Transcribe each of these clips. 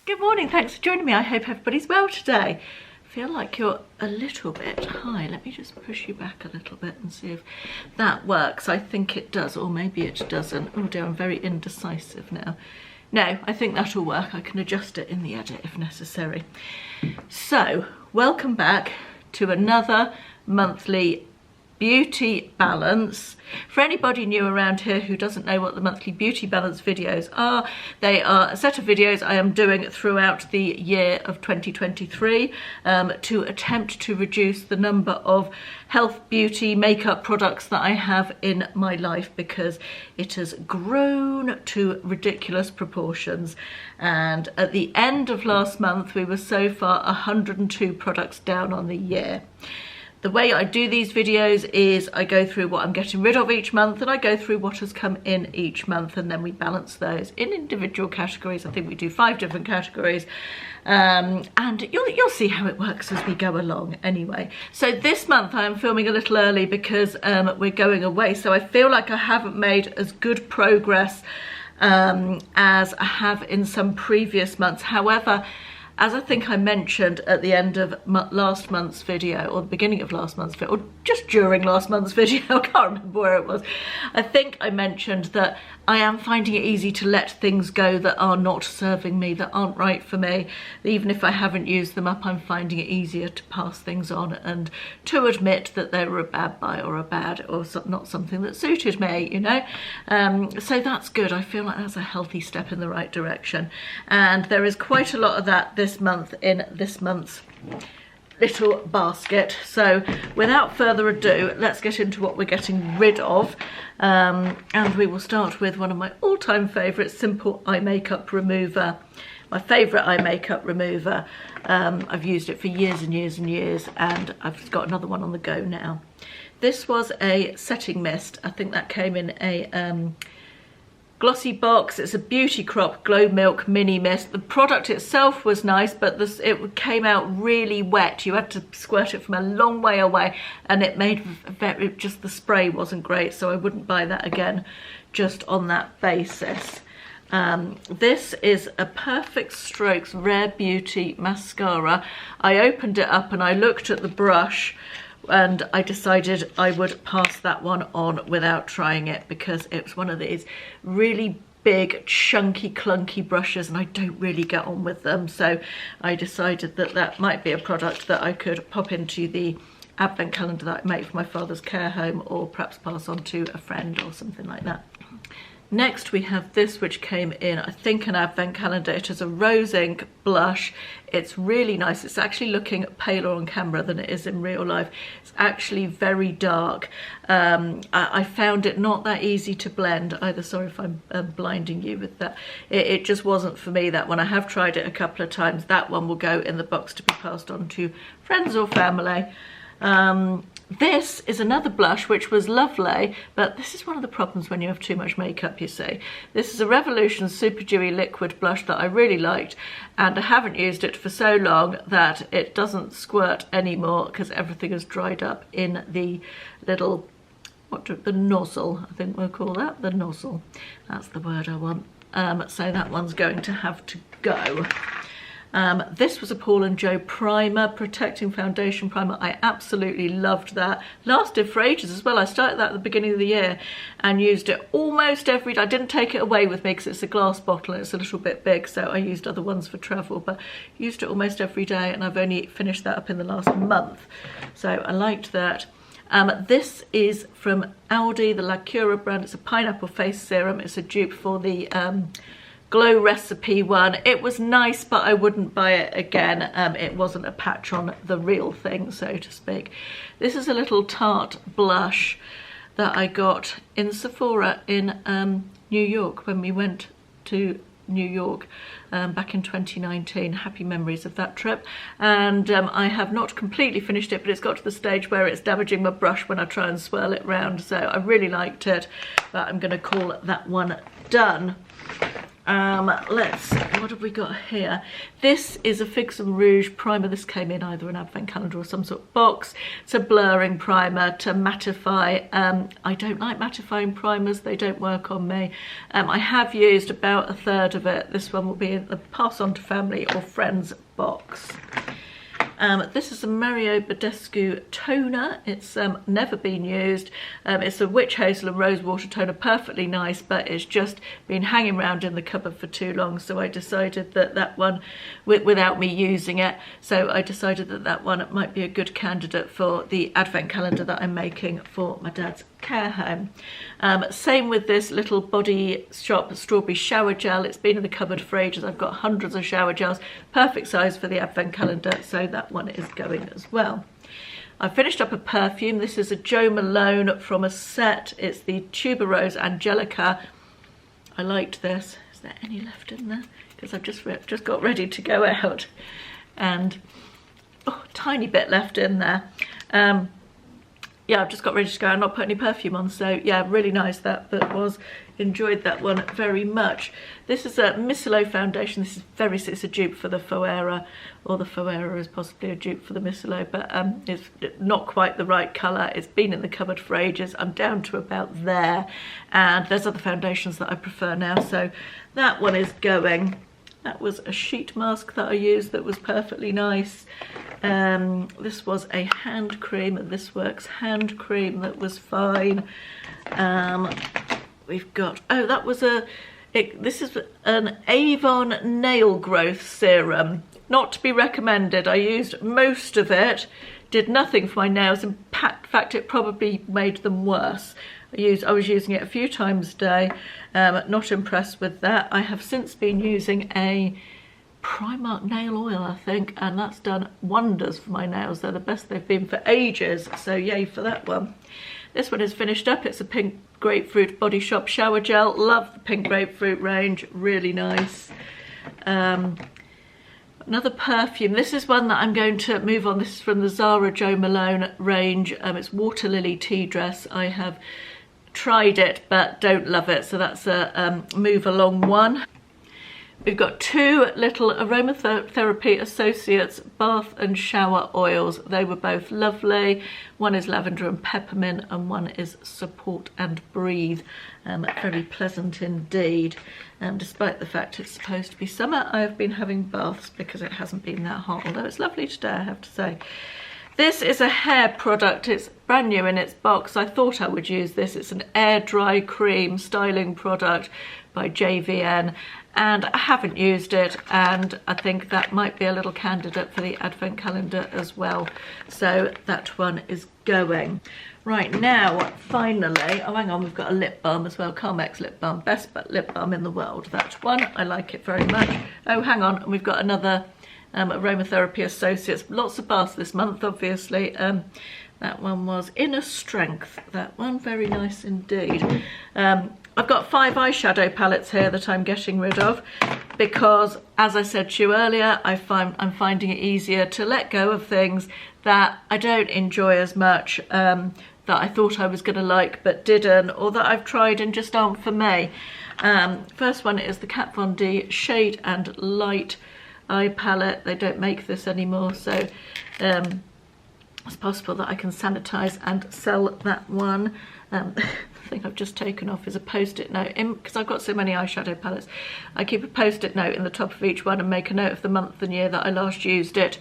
Good morning, thanks for joining me. I hope everybody's well today. I feel like you're a little bit high. Let me just push you back a little bit and see if that works. I think it does, or maybe it doesn't. Oh dear, I'm very indecisive now. No, I think that'll work. I can adjust it in the edit if necessary. So, welcome back to another monthly beauty balance. For anybody new around here who doesn't know what the monthly beauty balance videos are, they are a set of videos I am doing throughout the year of 2023 to attempt to reduce the number of health, beauty, makeup products that I have in my life, because it has grown to ridiculous proportions. And at the end of last month, we were so far 102 products down on the year. The way I do these videos is I go through what I'm getting rid of each month, and I go through what has come in each month, and then we balance those in individual categories. I think we do 5 different categories, and you'll see how it works as we go along anyway. So this month I am filming a little early because we're going away, so I feel like I haven't made as good progress as I have in some previous months. However, as I think I mentioned at the end of last month's video, or the beginning of last month's video, or just during last month's video, I can't remember where it was. I think I mentioned that I am finding it easy to let things go that are not serving me, that aren't right for me. Even if I haven't used them up, I'm finding it easier to pass things on and to admit that they were a bad buy or not something that suited me, you know. So that's good. I feel like that's a healthy step in the right direction. And there is quite a lot of that this month in this month's little basket. So without further ado, let's get into what we're getting rid of, and we will start with one of my all-time favourites, Simple Eye Makeup Remover. My favourite eye makeup remover. I've used it for years and years and years, and I've got another one on the go now. This was a setting mist. I think that came in a glossy box. It's a Beauty Crop Glow Milk Mini Mist. The product itself was nice, but it came out really wet. You had to squirt it from a long way away, and it made just the spray wasn't great, so I wouldn't buy that again just on that basis. This is a Perfect Strokes Rare Beauty mascara. I opened it up and I looked at the brush, and I decided I would pass that one on without trying it, because it was one of these really big, chunky, clunky brushes, and I don't really get on with them. So I decided that that might be a product that I could pop into the advent calendar that I make for my father's care home, or perhaps pass on to a friend or something like that. Next we have this, which came in, I think, an advent calendar. It is a rose ink blush. It's really nice. It's actually looking paler on camera than it is in real life. It's actually very dark. I found it not that easy to blend either. Sorry if I'm blinding you with that. It just wasn't for me, that one. I have tried it a couple of times. That one will go in the box to be passed on to friends or family. This is another blush which was lovely, but this is one of the problems when you have too much makeup, you see. This is a Revolution Super Dewy Liquid blush that I really liked, and I haven't used it for so long that it doesn't squirt anymore, because everything has dried up in the little, the nozzle, I think we'll call that, the nozzle. That's the word I want. So that one's going to have to go. This was a Paul & Joe primer, protecting foundation primer. I absolutely loved that. Lasted for ages as well. I started that at the beginning of the year and used it almost every day. I didn't take it away with me because it's a glass bottle and it's a little bit big, so I used other ones for travel, but used it almost every day, and I've only finished that up in the last month. So I liked that. This is from Aldi, the La Cura brand. It's a pineapple face serum. It's a dupe for the Glow Recipe one. It was nice, but I wouldn't buy it again. It wasn't a patch on the real thing, so to speak. This is a little Tarte blush that I got in Sephora in New York when we went to New York back in 2019. Happy memories of that trip. And I have not completely finished it, but it's got to the stage where it's damaging my brush when I try and swirl it round. So I really liked it, but I'm going to call that one done. What have we got here? This is a Figs and Rouge primer. This came in either an advent calendar or some sort of box. It's a blurring primer to mattify. I don't like mattifying primers, they don't work on me. I have used about a third of it. This one will be in the pass on to family or friends box. This is a Mario Badescu toner. It's never been used. It's a witch hazel and rose water toner, perfectly nice, but it's just been hanging around in the cupboard for too long, so I decided that that one, without me using it, so I decided that that one might be a good candidate for the advent calendar that I'm making for my dad's care home. Same with this little Body Shop strawberry shower gel. It's been in the cupboard for ages. I've got hundreds of shower gels, perfect size for the advent calendar, so that one is going as well. I finished up a perfume. This is a Jo Malone from a set. It's the Tuberose Angelica. I liked this. Is there any left in there? Because I've just got ready to go out, and tiny bit left in there. Yeah, I've just got ready to go and not put any perfume on, so yeah, really nice. That was, enjoyed that one very much. This is a Micello foundation. This is it's a dupe for the Foera, or the Foera is possibly a dupe for the Micello, but it's not quite the right colour. It's been in the cupboard for ages. I'm down to about there, and there's other foundations that I prefer now, so that one is going. That was a sheet mask that I used that was perfectly nice. This was a hand cream, and this works hand cream, that was fine. We've got, this is an Avon nail growth serum. Not to be recommended. I used most of it, did nothing for my nails. In fact, it probably made them worse. I was using it a few times a day, not impressed with that. I have since been using a Primark nail oil, I think, and that's done wonders for my nails. They're the best they've been for ages, so yay for that one. This one is finished up. It's a pink grapefruit Body Shop shower gel. Love the pink grapefruit range, really nice. Another perfume. This is one that I'm going to move on. This is from the Zara Jo Malone range. It's Water Lily Tea Dress. I have tried it but don't love it, so that's a move along one. We've got two little Aromatherapy Associates bath and shower oils. They were both lovely. One is lavender and peppermint, and one is support and breathe. Very pleasant indeed. Despite the fact it's supposed to be summer, I have been having baths because it hasn't been that hot, although it's lovely today, I have to say. This is a hair product. It's brand new in its box. I thought I would use this. It's an air dry cream styling product by JVN, and I haven't used it, and I think that might be a little candidate for the advent calendar as well, so that one is going. Right, now finally, oh hang on, we've got a lip balm as well. Carmex lip balm, best lip balm in the world, that one. I like it very much. Oh hang on, we've got another Aromatherapy Associates. Lots of baths this month, obviously. That one was Inner Strength. That one, very nice indeed. I've got 5 eyeshadow palettes here that I'm getting rid of because, as I said to you earlier, I'm finding it easier to let go of things that I don't enjoy as much, that I thought I was going to like but didn't, or that I've tried and just aren't for me. First one is the Kat Von D Shade and Light eye palette. They don't make this anymore, so it's possible that I can sanitize and sell that one. The thing I've just taken off is a post-it note, because I've got so many eyeshadow palettes. I keep a post-it note in the top of each one and make a note of the month and year that I last used it,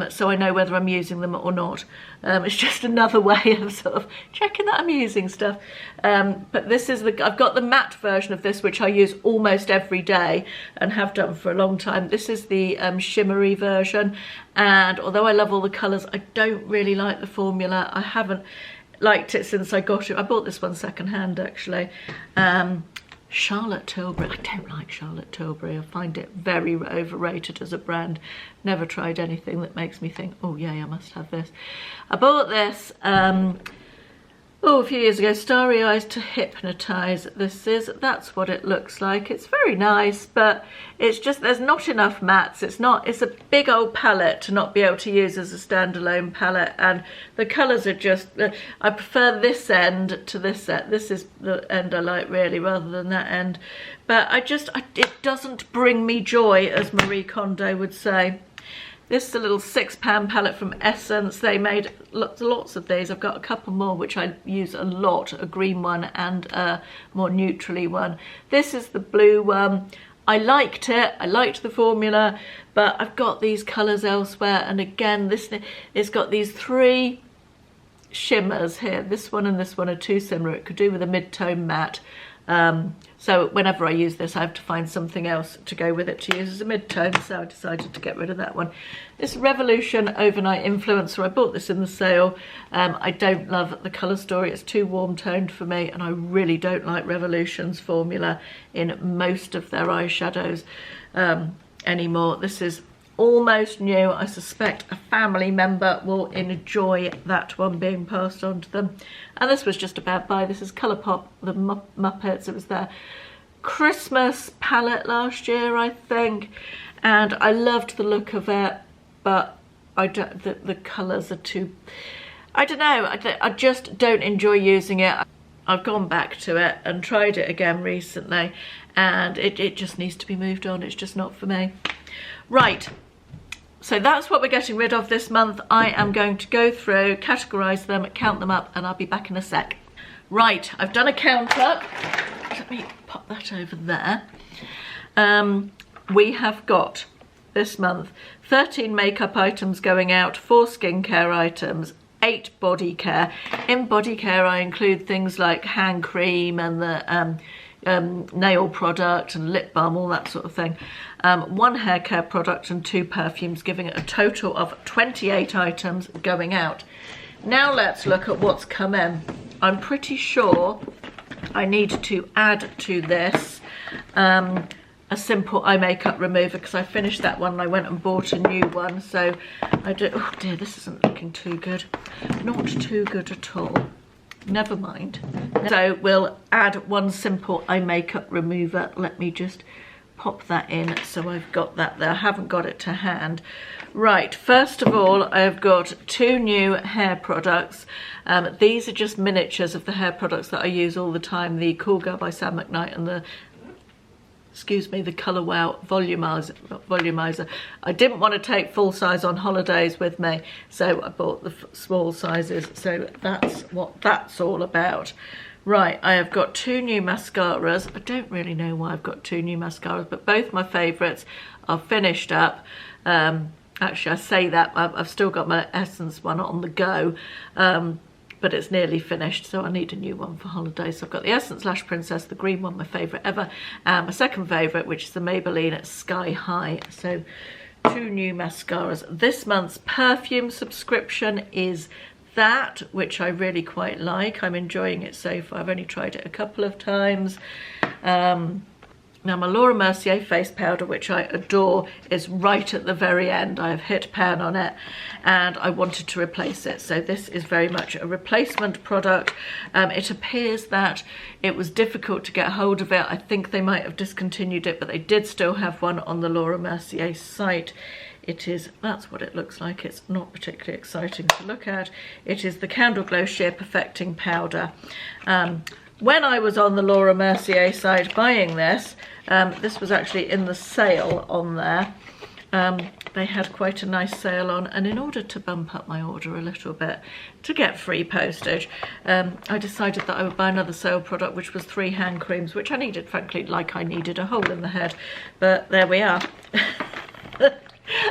so I know whether I'm using them or not. It's just another way of sort of checking that I'm using stuff. But this is I've got the matte version of this, which I use almost every day and have done for a long time. This is the shimmery version, and although I love all the colours, I don't really like the formula. I haven't liked it since I got it. I bought this one second hand actually. Charlotte Tilbury. I don't like Charlotte Tilbury. I find it very overrated as a brand. Never tried anything that makes me think, oh yay, I must have this. I bought this oh, a few years ago, Starry Eyes to Hypnotise. That's what it looks like. It's very nice, but it's just, there's not enough mattes. It's a big old palette to not be able to use as a standalone palette, and the colours are just, I prefer this end to this end. This is the end I like really, rather than that end. But it doesn't bring me joy, as Marie Kondo would say. This is a little £6 palette from Essence. They made lots of these. I've got a couple more which I use a lot, a green one and a more neutrally one. This is the blue one. I liked it, I liked the formula, but I've got these colours elsewhere, and again, it's got these 3 shimmers here. This one and this one are too similar. It could do with a mid-tone matte. So whenever I use this, I have to find something else to go with it to use as a mid-tone, so I decided to get rid of that one. This Revolution Overnight Influencer, I bought this in the sale. I don't love the colour story, it's too warm-toned for me, and I really don't like Revolution's formula in most of their eyeshadows anymore. This is almost new. I suspect a family member will enjoy that one being passed on to them. And this was just a bad buy. This is Colourpop, the Muppets. It was their Christmas palette last year, I think, and I loved the look of it, but the colours are too, I don't know, I just don't enjoy using it. I've gone back to it and tried it again recently, and it just needs to be moved on. It's just not for me. Right, so that's what we're getting rid of this month. I am going to go through, categorise them, count them up, and I'll be back in a sec. Right, I've done a count up. Let me pop that over there. We have got, this month, 13 makeup items going out, 4 skincare items, 8 body care. In body care, I include things like hand cream and the nail product and lip balm, all that sort of thing. 1 hair care product and 2 perfumes, giving it a total of 28 items going out. Now let's look at what's come in. I'm pretty sure I need to add to this a simple eye makeup remover, because I finished that one and I went and bought a new one. So oh dear, this isn't looking too good. Not too good at all. Never mind. So we'll add 1 simple eye makeup remover. Let me just pop that in so I've got that there. I haven't got it to hand. Right, first of all, I've got 2 new hair products. These are just miniatures of the hair products that I use all the time. The Cool Girl by Sam McKnight and the Colour Wow volumizer. I didn't want to take full size on holidays with me, so I bought the small sizes. So that's what that's all about. Right, I have got 2 new mascaras. I don't really know why I've got 2 new mascaras, but both my favourites are finished up. Actually, I say that, I've still got my Essence one on the go, but it's nearly finished, so I need a new one for holidays. So I've got the Essence Lash Princess, the green one, my favourite ever, and my second favourite, which is the Maybelline Sky High. So 2 new mascaras. This month's perfume subscription is that, which I really quite like. I'm enjoying it so far. I've only tried it a couple of times. Now my Laura Mercier face powder, which I adore, is right at the very end. I have hit pan on it and I wanted to replace it. So this is very much a replacement product. It appears that it was difficult to get hold of it. I think they might have discontinued it, but they did still have one on the Laura Mercier site. That's what it looks like. It's not particularly exciting to look at. It is the Candle Glow Sheer Perfecting Powder. When I was on the Laura Mercier site buying this, this was actually in the sale on there. They had quite a nice sale on, and in order to bump up my order a little bit to get free postage, I decided that I would buy another sale product, which was 3 hand creams, which I needed, frankly, like I needed a hole in the head. But there we are.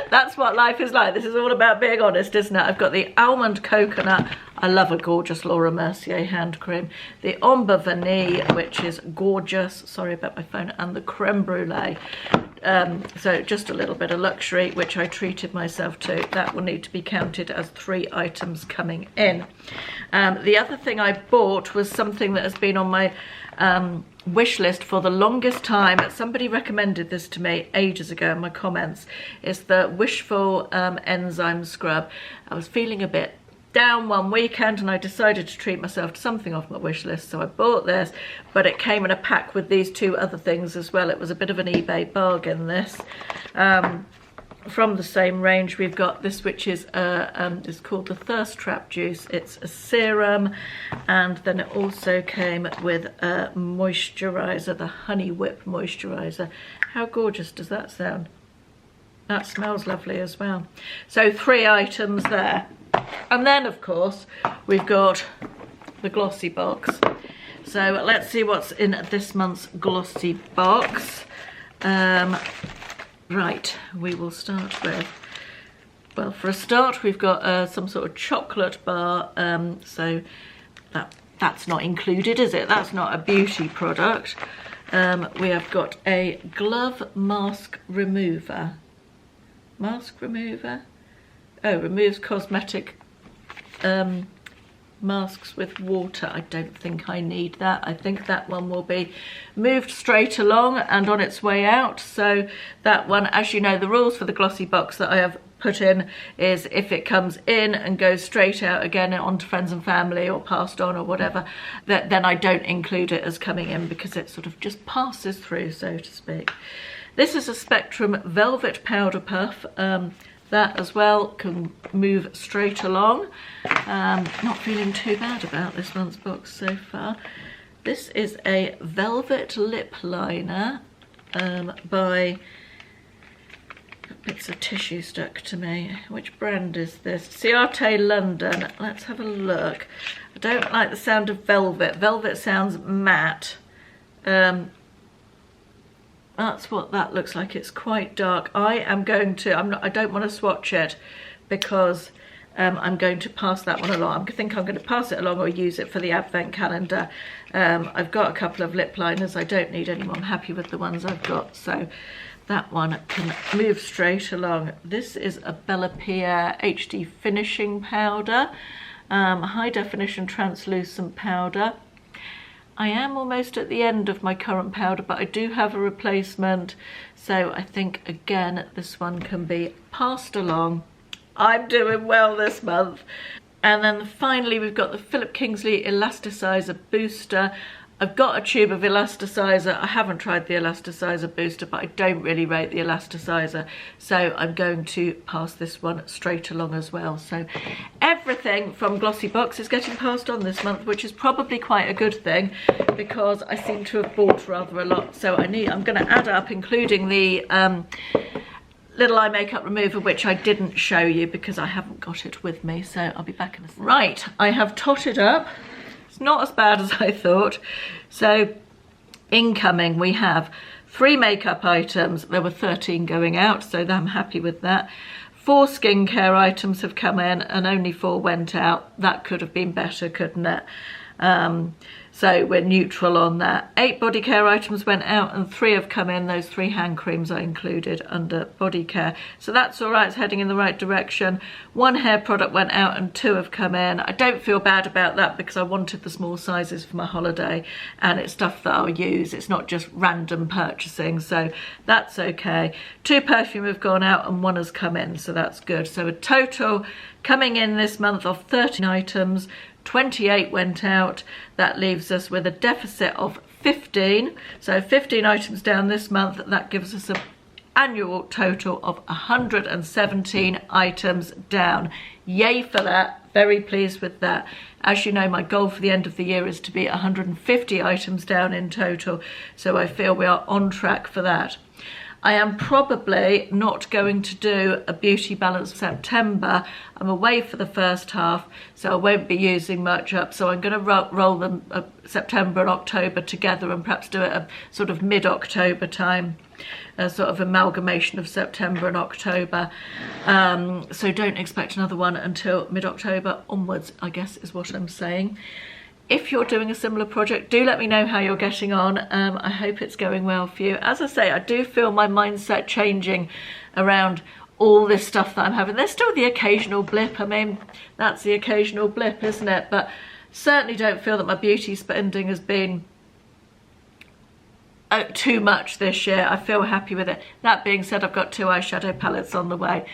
That's what life is like. This is all about being honest, isn't it? I've got the Almond Coconut. I love a gorgeous Laura Mercier hand cream. The Ombre Vanille, which is gorgeous. Sorry about my phone. And the Creme Brulee. So just a little bit of luxury, which I treated myself to. That will need to be counted as 3 items coming in. The other thing I bought was something that has been on my wish list for the longest time. Somebody recommended this to me ages ago in my comments. It's the Wishful enzyme scrub. I was feeling a bit down one weekend and I decided to treat myself to something off my wish list, so I bought this, but it came in a pack with these two other things as well. It was a bit of an eBay bargain, this. From the same range, we've got this, which is it's called the Thirst Trap Juice. It's a serum, and then it also came with a moisturizer, the Honey Whip moisturizer. How gorgeous does that sound? That smells lovely as well. So 3 items there. And then, of course, we've got the glossy box. So let's see what's in this month's glossy box. Right, we will start with, well, for a start, we've got some sort of chocolate bar. So that's not included, is it? That's not a beauty product. We have got a glove mask remover. Mask remover? Oh, removes cosmetic masks with water. I don't think I need that. I think that one will be moved straight along and on its way out. So that one, as you know, the rules for the glossy box that I have put in is if it comes in and goes straight out again onto friends and family or passed on or whatever, then I don't include it as coming in, because it sort of just passes through, so to speak. This is a Spectrum Velvet Powder Puff. That as well can move straight along. Not feeling too bad about this month's box so far. This is a velvet lip liner by, bits of tissue stuck to me. Which brand is this? Ciate London. Let's have a look. I don't like the sound of velvet. Velvet sounds matte. That's what that looks like. It's quite dark. I don't want to swatch it, because I'm going to pass that one along. I think I'm going to pass it along or use it for the advent calendar. I've got a couple of lip liners. I don't need any more. I'm happy with the ones I've got. So that one can move straight along. This is a Bella Pierre HD finishing powder. High definition translucent powder. I am almost at the end of my current powder, but I do have a replacement, so I think again this one can be passed along. I'm doing well this month. And then finally we've got the Philip Kingsley Elasticizer Booster. I've got a tube of elasticizer. I haven't tried the elasticizer booster, but I don't really rate the elasticizer, so I'm going to pass this one straight along as well. So everything from Glossy Box is getting passed on this month, which is probably quite a good thing, because I seem to have bought rather a lot. So I'm going to add up, including the little eye makeup remover, which I didn't show you because I haven't got it with me. So I'll be back in a second. Right, I have totted up. It's not as bad as I thought. So incoming we have 3 makeup items. There were 13 going out, so I'm happy with that. 4 skincare items have come in and only 4 went out. That could have been better, couldn't it? So we're neutral on that. 8 body care items went out and 3 have come in. Those 3 hand creams I included under body care. So that's all right, it's heading in the right direction. 1 hair product went out and 2 have come in. I don't feel bad about that because I wanted the small sizes for my holiday and it's stuff that I'll use. It's not just random purchasing, so that's okay. 2 perfume have gone out and 1 has come in, so that's good. So a total coming in this month of 13 items. 28 went out. That leaves us with a deficit of 15. So 15 items down this month. That gives us an annual total of 117 items down. Yay for that. Very pleased with that. As you know, my goal for the end of the year is to be 150 items down in total. So I feel we are on track for that. I am probably not going to do a beauty balance September. I'm away for the first half, so I won't be using much up. So I'm going to roll them September and October together and perhaps do it a sort of mid-October time, a sort of amalgamation of September and October. So don't expect another one until mid-October onwards, I guess is what I'm saying. If you're doing a similar project, do let me know how you're getting on. I hope it's going well for you. As I say, I do feel my mindset changing around all this stuff that I'm having. There's still the occasional blip. I mean, that's the occasional blip, isn't it? But certainly don't feel that my beauty spending has been too much this year. I feel happy with it. That being said, I've got 2 eyeshadow palettes on the way.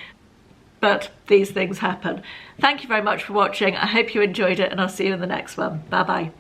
but these things happen. Thank you very much for watching. I hope you enjoyed it, and I'll see you in the next one. Bye bye.